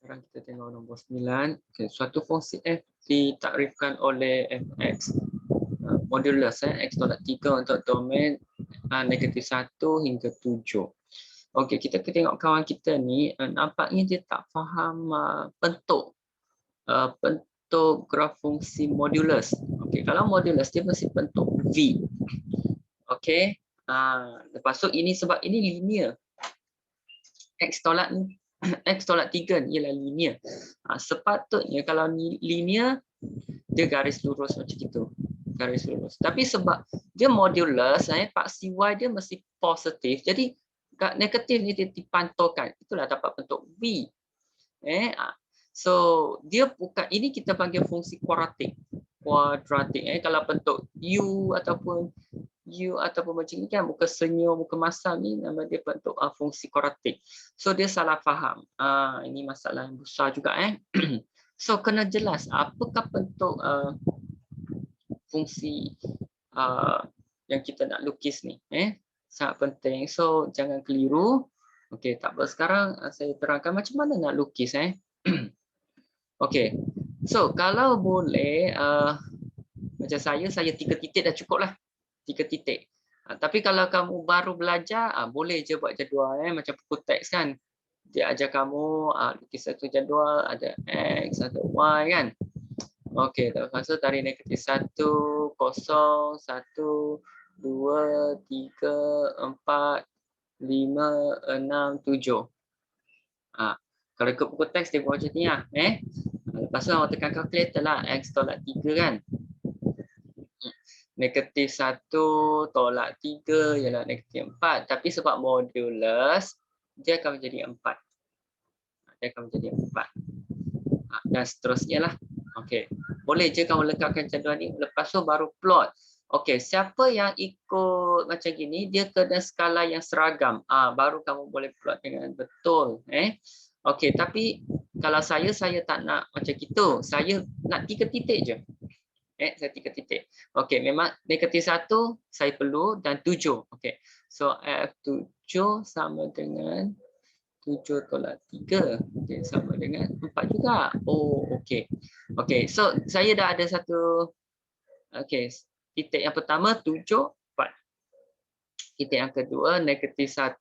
Sekarang kita tengok nombor 9. Okay, suatu fungsi f ditakrifkan oleh fx modulus x tolak 3 untuk domain negatif 1 hingga 7. Okey, kita tengok kawan kita ni nampaknya dia tak faham bentuk graf fungsi modulus. Okey, kalau modulus dia mesti bentuk V. Okey. Lepas tu ini sebab ini linear. X tolak 3 ni ialah linear. Sepatutnya kalau ni linear dia garis lurus macam itu. Garis lurus. Tapi sebab dia modulus, paksi Y dia mesti positif. Jadi negatif ni dia dipantulkan. Itulah dapat bentuk V. So dia bukan, ini kita panggil fungsi kuadratik. Kalau bentuk U ataupun macam ni kan, muka senyum, muka masam ni nama dia bentuk fungsi kuadratik. So dia salah faham. Ini masalah yang besar juga. So kena jelas apakah bentuk fungsi yang kita nak lukis ni. Sangat penting. So jangan keliru. Okey, tak apa. Sekarang saya terangkan macam mana nak lukis. Okey. So kalau boleh macam saya 3 titik dah cukup lah. 3 titik. Tapi kalau kamu baru belajar, boleh je buat jadual macam buku teks kan. Dia ajar kamu lukis satu jadual, ada X, ada Y kan. Okey, lepas tu tarik negatif 1, 0, 1, 2, 3, 4, 5, 6, 7. Kalau ikut buku teks dia buat macam ni lah. Lepas tu awak tekan calculator lah. X tolak 3 kan. Negatif 1 tolak 3 ialah negatif 4. Tapi sebab modulus, dia akan menjadi 4. Dia akan menjadi 4. Dan seterusnya lah. Okey. Boleh je kamu lekatkan jadual ni. Lepas tu baru plot. Okey, siapa yang ikut macam gini, dia kena skala yang seragam. Baru kamu boleh plot dengan betul. Okey, tapi kalau saya tak nak macam gitu. Saya nak 3 titik je. Saya 3 titik. Okey, memang negatif 1 saya perlu dan 7. Okey. So F7 sama dengan 7 tolak 3. Okey, sama dengan 4 juga. Oh, okey. Okey, so saya dah ada satu titik yang pertama 7, 4. Titik yang kedua negatif 1,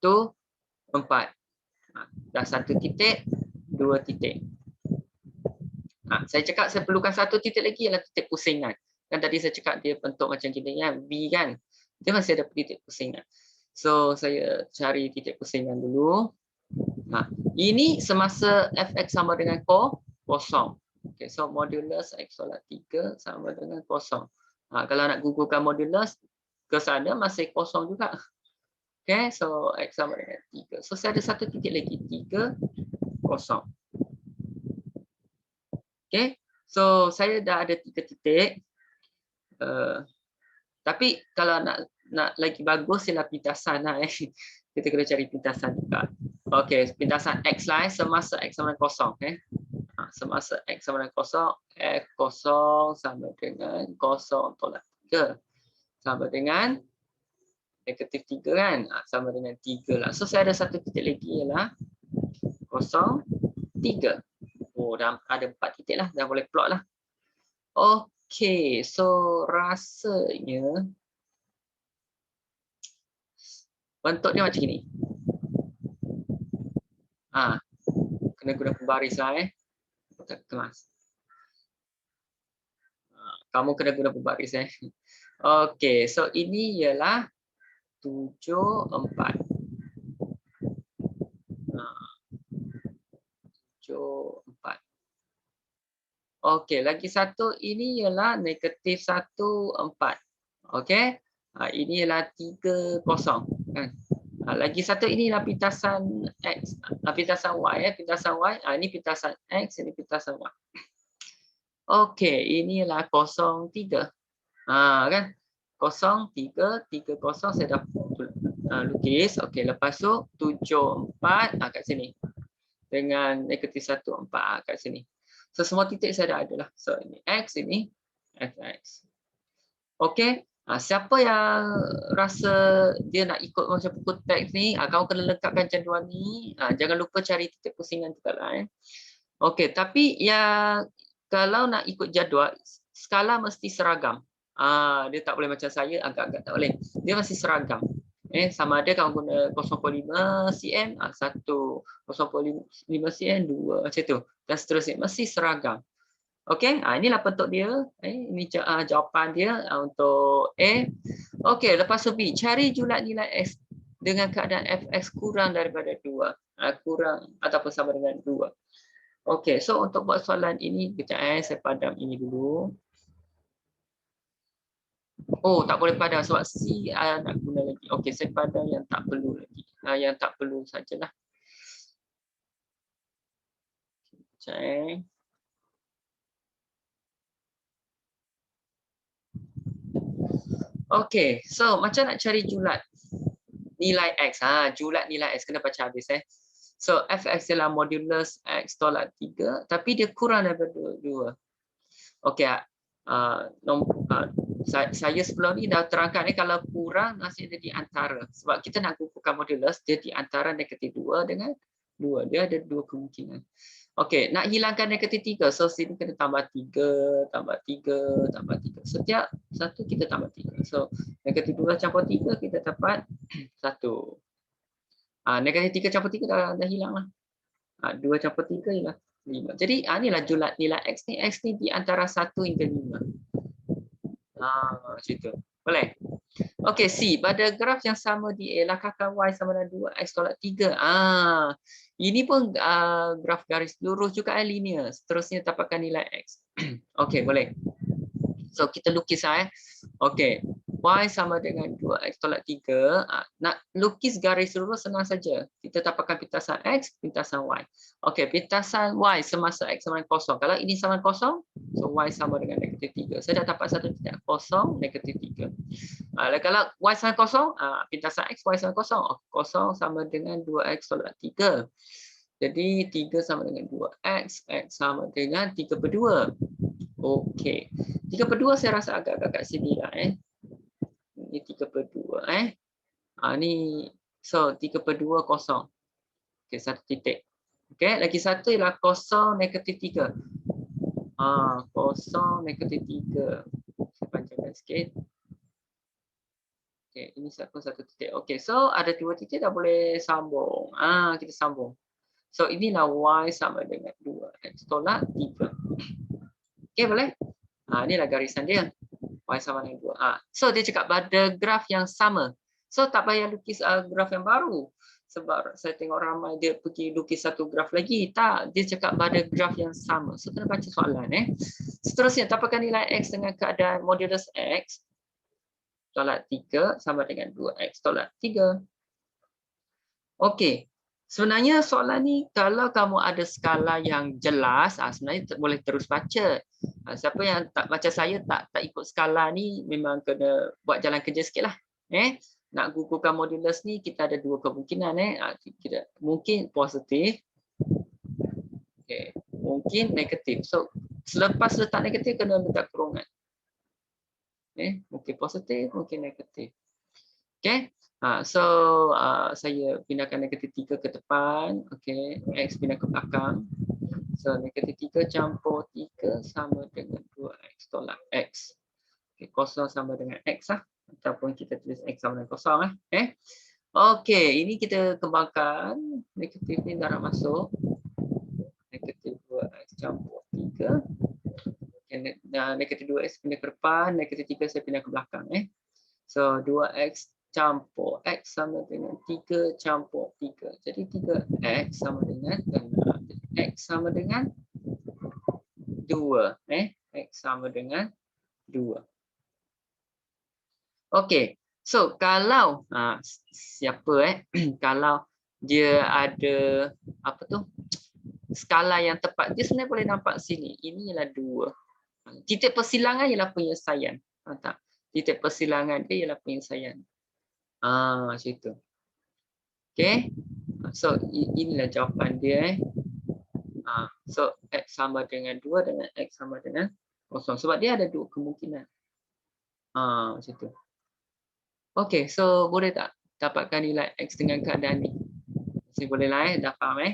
4. Dah satu titik, 2 titik. Saya cakap saya perlukan satu titik lagi ialah titik pusingan. Kan tadi saya cakap dia bentuk macam gini kan, V kan. Dia masih ada titik pusingan. So saya cari titik pusingan dulu. Ini semasa fx sama dengan kosong. Okay, so modulus x tolak 3 sama dengan kosong. Kalau nak gugurkan modulus ke sana masih kosong juga. Okay, so x sama dengan 3. So saya ada satu titik lagi, 3, kosong. Okay, so saya dah ada 3 titik. Tapi kalau nak lagi bagus ialah pintasan lah. Kita kena cari pintasan juga. Okey, pintasan x lah semasa x sama dengan kosong. Semasa x sama dengan kosong, f kosong sama dengan kosong tolak 3. Sama dengan negatif 3 kan? Sama dengan 3 lah. So saya ada satu titik lagi ialah kosong 3. Oh, dah ada 4 titik lah. Dah boleh plot lah. Okey, so rasanya bentuk dia macam ni. Kena guna pembaris lah kelas. Kamu kena guna pembaris Okey, so ini ialah 7, 4. 7, 4. Okey, lagi satu ini ialah negatif 1, 4. Okey. Ini ialah 3, 0 kan. Lagi satu ini ialah pintasan x, pintasan y pintasan y. Ini pintasan x, ini pintasan y. Okey, ini ialah 0, 3. Kan? 0, 3, 3, 0 saya dah lukis. Okey, lepas tu 7, 4 kat sini. Dengan negatif 1, 4 kat sini. So semua titik saya dah ada lah. So ini x, ini fx. Okey. Siapa yang rasa dia nak ikut macam buku teks ni, kamu kena lengkapkan jadual ni. Jangan lupa cari titik pusingan juga lah. Okey, tapi yang kalau nak ikut jadual, skala mesti seragam. Dia tak boleh macam saya, agak-agak tak boleh. Dia mesti seragam. Sama ada kamu guna 0.5 cm, 1, 0.5 cm, 2, macam tu. Dan seterusnya, mesti seragam. Okey, inilah bentuk dia. Ini jawapan dia untuk A. Okey, lepas tu B. Cari julat nilai X dengan keadaan fx kurang daripada 2. Kurang ataupun sama dengan 2. Okey, so untuk buat soalan ini, kejap saya padam ini dulu. Oh, tak boleh padam sebab C nak guna lagi. Okey, saya padam yang tak perlu lagi. Yang tak perlu sajalah. Kejap. Okey, so macam nak cari julat nilai X. Julat nilai X kena baca habis. So, fx ialah modulus X tolak 3, tapi dia kurang daripada 2. Okey, saya sebelum ni dah terangkan kalau kurang maksudnya dia di antara. Sebab kita nak gugurkan modulus, dia di antara negatif 2 dengan 2. Dia ada 2 kemungkinan. Okey, nak hilangkan negatif 3. So, sini kena tambah 3, tambah 3, tambah 3. Setiap satu kita tambah 3. So, negatif 2 campur 3 kita dapat 1. Negatif 3 campur 3 dah hilang lah. 2 campur 3 ialah 5. Jadi inilah julat nilai X ni. X ni di antara 1 hingga 5. Macam tu. Boleh? Okey, C. Pada graf yang sama di A, langkahkan Y sama dengan 2, X tolak 3. Ini pun graf garis lurus juga linear. Seterusnya dapatkan nilai X. Okey, boleh. So, kita lukis Okey. Y sama dengan 2X tolak 3. Nak lukis garis lurus senang saja. Kita dapatkan pintasan X, pintasan Y. Okey, pintasan Y semasa X sama dengan kosong. Kalau ini sama dengan kosong, so Y sama dengan negatif 3. Saya dah dapat satu titik kosong, negatif 3. Kalau Y sama kosong, pintasan X, Y sama kosong. Kosong sama dengan 2X tolak 3. Jadi 3 sama dengan 2X, X sama dengan 3/2. Okey. 3/2 saya rasa agak-agak kat sini lah. Ini 3/2. Ni so 3/2 kosong. Okey, satu titik. Okey, lagi satu ialah kosong negatif 3. Kosong negatif 3. Saya panjangkan sikit. Okey, ini satu titik. Okey, so ada 2 titik dah boleh sambung. Kita sambung. So inilah Y sama dengan 2X tolak 3. Okey, boleh? Inilah garisan dia. Y sama dengan 2. So dia cakap pada graf yang sama. So tak payah lukis graf yang baru. Sebab saya tengok ramai dia pergi lukis satu graf lagi. Tak, dia cakap pada graf yang sama. So kena baca soalan. Seterusnya, dapatkan nilai X dengan keadaan modulus X tolak 3 sama dengan 2X tolak 3. Okey. Sebenarnya soalan ni kalau kamu ada skala yang jelas, sebenarnya boleh terus baca. Siapa yang tak macam saya tak ikut skala ni memang kena buat jalan kerja sikitlah. Nak gugurkan modulus ni kita ada 2 kemungkinan. Kita mungkin positif. Okey, mungkin negatif. So selepas letak negatif kena letak kurungan. Mungkin positif, mungkin negatif. Okey. So saya pindahkan negatif 3 ke depan. Okey, X pindah ke belakang. So negatif 3 campur 3 sama dengan 2X tolak X. Okey, kosong sama dengan X lah. Ataupun kita tulis X sama dengan kosong lah. Okey, ini kita kembangkan. Negatif ni darab masuk. Negatif 2X campur 3. Okay, negatif 2X pindah ke depan. Negatif 3 saya pindah ke belakang. So 2X campur X sama dengan 3 campur 3. Jadi 3X sama dengan 6. X sama dengan 2. X sama dengan 2. Okey. So kalau siapa kalau dia ada apa tu? Skala yang tepat, dia sebenarnya boleh nampak sini. Ini ialah 2. Titik persilangan ialah penyelesaian. Tak? Titik persilangan dia ialah penyelesaian. Macam itu. Okey. So inilah jawapan dia. So X sama dengan 2 dengan X sama dengan 0. Sebab dia ada 2 kemungkinan. Macam itu. Okey, so boleh tak dapatkan nilai X dengan keadaan ni? Mesti boleh lah dah faham